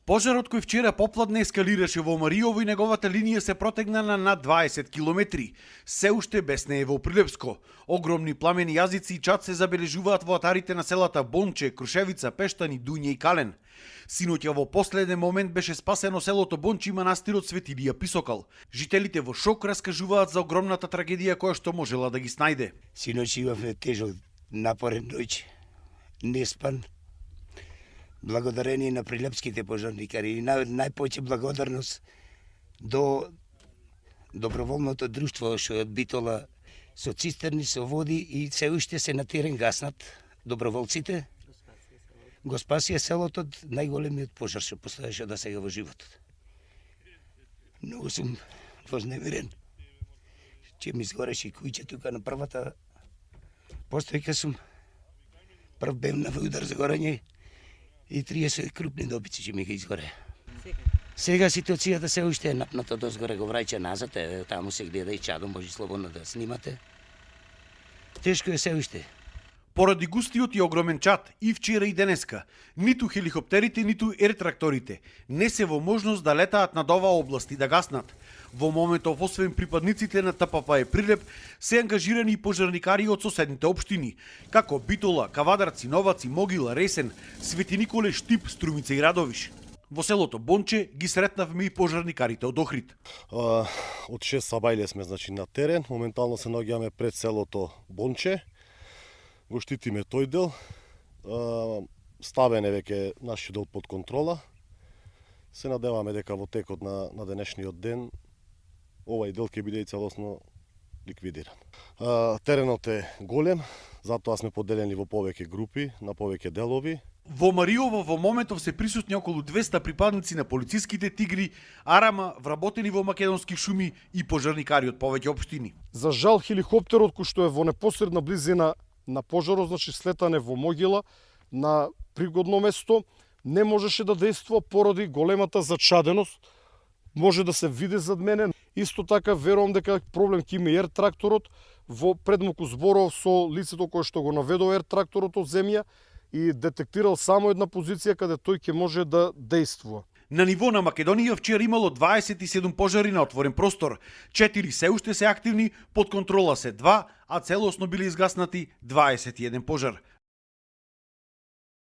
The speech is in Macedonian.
Пожарот кој вчера попладне ескалираше во Мариово и неговата линија се протегна на над 20 километри. Се уште без неј во Прилепско. Огромни пламени јазици и чад се забележуваат во атарите на селата Бонче, Крушевица, Пештани, Дуње и Кален. Синоќа во последен момент беше спасено селото Бонче и манастирот Свети Илија Писокал. Жителите во шок раскажуваат за огромната трагедија која што можела да ги снајде. Синоќ имавме тежок напорен ноќ, неспан. Благодарение на прилепските пожарникари и најпоќе благодарност до доброволното друштво што е од Битола со цистерни, со води и се уште се на терен гаснат доброволците. Го спасија селото од најголемиот пожар што постоеше до сега во животот. Многу сум вознемирен. Че ми изгореше кујче тука на првата постојка сум. Прв бев на удар за горење и 30 крупни добици че ми ги изгоре. Сега ситуацијата се уште е напната дозгоре, го враќа назад, таму се гледа и чадо, може слободно да снимате. Тешко е се уште. Поради густиот и огромен чад, и вчера и денеска, ниту хеликоптерите, ниту ертракторите не се во можност да летаат над оваа област и да гаснат. Во моментов, освен припадниците на ТПП Прилеп, се ангажирани и пожарникари од соседните општини, како Битола, Кавадарци, Новаци, Могила, Ресен, Свети Николе, Штип, Струмица и Радовиш. Во селото Бонче ги сретнавме и пожарникарите од Охрид. Од 6 сабајле сме на терен, моментално се наоѓаме пред селото Бонче. Го штитиме тој дел, ставен е веќе нашиот дел под контрола. Се надеваме дека во текот на денешниот ден овај дел ќе биде и целосно ликвидиран. Теренот е голем, затоа сме поделени во повеќе групи, на повеќе делови. Во Мариово во моментов се присутни околу 200 припадници на полициските тигри, арама, вработени во македонски шуми и пожарникари од повеќе општини. За жал, хеликоптерот кој што е во непосредна близина на пожарот, значи слетане во Могила на пригодно место, не можеше да действува поради големата зачаденост. Може да се види зад мене. Исто така верувам дека проблем ќе има ер тракторот. Во предмоку зборов со лицето кое што го наведо ер тракторот од земја и детектирал само една позиција каде тој ќе може да действува. На ниво на Македонија вчера имало 27 пожари на отворен простор. 4 се уште се активни, под контрола се 2, а целосно били изгаснати 21 пожар.